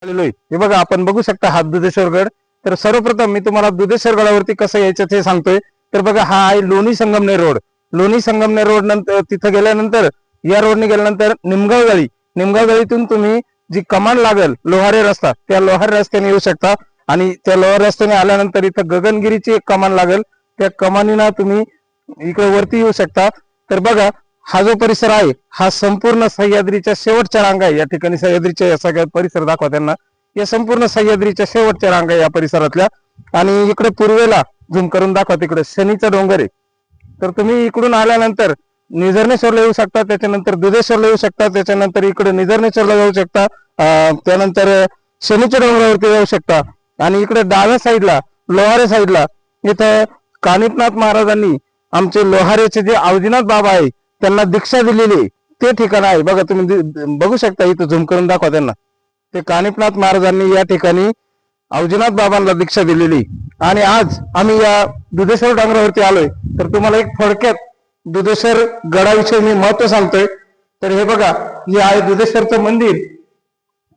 आलेलो आहे। हे बघा आपण बघू शकता हा दुधेश्वर गड। तर सर्वप्रथम मी तुम्हाला दुधेश्वर गडावरती कसं यायचं ते सांगतोय। तर बघा हा आहे लोणी संगमनेर रोड। लोणी संगमनेर रोड नंतर तिथे गेल्यानंतर या रोडने गेल्यानंतर निमगाव गळीतून तुम्ही जी कमान लागेल लोहारे रस्ता, त्या लोहारे रस्त्याने येऊ शकता। आणि त्या लोहारे रस्त्याने आल्यानंतर इथं गगनगिरीची एक कमान लागेल, त्या कमानीना तुम्ही इकडे वरती येऊ शकता। तर बघा हा जो परिसर आहे हा संपूर्ण सह्याद्रीच्या शेवटच्या रांगा आहे। या ठिकाणी सह्याद्रीच्या सगळ्या परिसर दाखवा त्यांना। या संपूर्ण सह्याद्रीच्या शेवटच्या रांगा या परिसरातल्या। आणि इकडे पूर्वेला झूम करून दाखवा, तिकडे शनीचा डोंगर आहे। तर तुम्ही इकडून आल्यानंतर निझर्णेश्वरला येऊ शकता, त्याच्यानंतर दुधेश्वरला येऊ शकता, त्याच्यानंतर इकडे निझर्णेश्वरला जाऊ शकता, त्यानंतर शनीच्या डोंगरावरती जाऊ शकता। आणि इकडे डाव्या साईडला लोहारे साईडला इथं कानिफनाथ महाराजांनी आमचे लोहारेचे जे आवजीनाथ बाबा आहे त्यांना दीक्षा दिलेली ते ठिकाण आहे। बघा तुम्ही बघू शकता, इथं झूम करून दाखवा त्यांना। ते कानिफनाथ महाराजांनी या ठिकाणी आवजीनाथ बाबांना दीक्षा दिलेली। आणि आज आम्ही या दुधेश्वर डोंगरावरती आलोय। तर तुम्हाला एक थोडक्यात दुधेश्वर गडाविषयी मी महत्व सांगतोय। तर हे बघा, हे आहे दुधेश्वरचं मंदिर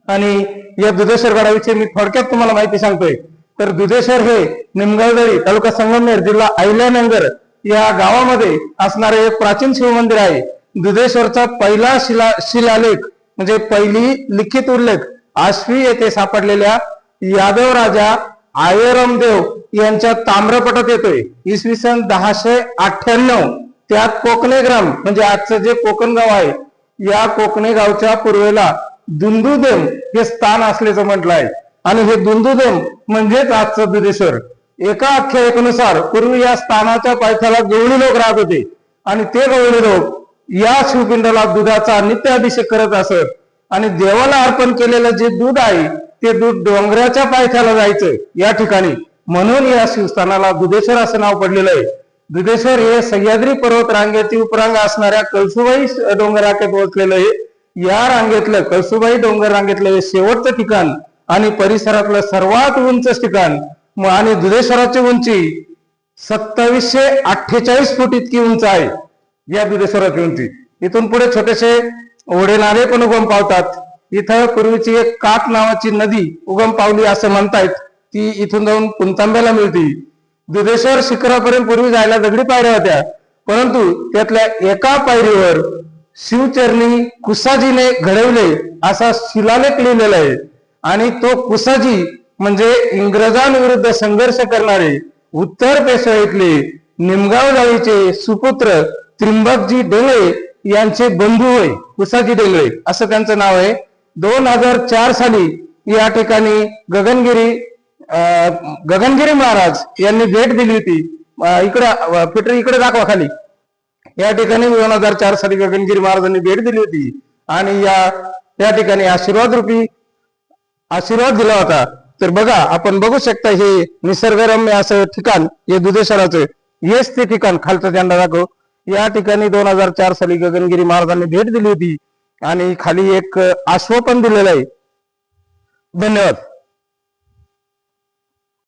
आणि या दुधेश्वर गडाविषयी मी थोडक्यात तुम्हाला माहिती सांगतोय। तर दुधेश्वर हे निमगावदरी तालुका संगमनेर जिल्हा अहिल्यानगर या गावामध्ये असणारे एक प्राचीन शिव मंदिर आहे। दुधेश्वरचा पहिला शिलालेख म्हणजे पहिली लिखित उल्लेख आश्वी येथे सापडलेल्या यादव राजा आयरमदेव यांच्या ताम्रपटात येतोय। इसवी सन 1098 त्यात कोकणे ग्राम म्हणजे आजचं जे कोकण गाव आहे या कोकणे गावच्या पूर्वेला दुंदुदेम हे स्थान असल्याचं म्हटलं आहे। आणि हे दुंदुदेम म्हणजेच आजचं दुधेश्वर। एका आख्यायिकेनुसार पूर्वी या स्थानाच्या पायथ्याला गवळी लोक राहत होते आणि ते गवळी लोक या शिवपिंडाला दुधाचा नित्य अभिषेक करत असत। आणि देवाला अर्पण केलेलं जे दूध आहे ते दूध डोंगराच्या पायथ्याला जायचं या ठिकाणी, म्हणून या शिवस्थानाला दुधेश्वर असं नाव पडलेलं आहे। दुधेश्वर हे सह्याद्री पर्वत रांगेची उपरांग असणाऱ्या कळसुबाई डोंगर रांगेत वसलेलं आहे। या रांगेतलं कळसुबाई डोंगर रांगेतलं हे शेवटचं ठिकाण आणि परिसरातलं सर्वात उंच ठिकाण। आणि दुधेश्वराची उंची 2748 फूट इतकी उंच आहे या दुधेश्वराची उंची। इथून पुढे छोटेसे ओढे नाले पण उगम पावतात। इथं पूर्वीची एक काट नावाची नदी उगम पावली असं म्हणतायत, ती इथून जाऊन पुणतांब्याला मिळते। दुधेश्वर शिखरापर्यंत पूर्वी जायला दगडी पायऱ्या होत्या, परंतु त्यातल्या एका पायरीवर शिवचरणी कुसाजीने घडवले असा शिलालेख लिहिलेला आहे। आणि तो कुसाजी म्हणजे इंग्रजांविरुद्ध संघर्ष करणारे उत्तर पेशवाईतले निमगाव जाळीचे सुपुत्र त्रिंबकजी डेंगळे यांचे बंधू होय, कुसाजी डेंगळे असं त्यांचं नाव आहे। 2004 साली या ठिकाणी गगनगिरी महाराज यांनी भेट दिली होती। इकडे दाखवा खाली। या ठिकाणी 2004 साली गगनगिरी महाराजांनी भेट दिली होती आणि या ठिकाणी आशीर्वाद दिला होता। तर बघा आपण बघू शकता हे निसर्गरम्य असं ठिकाण हे दुधेश्वराचं। हेच ते ठिकाण, खालचा झेंडा दाखव। या ठिकाणी 2004 साली गगनगिरी महाराजांनी भेट दिली होती आणि खाली एक आश्व पण दिलेलं आहे। धन्यवाद।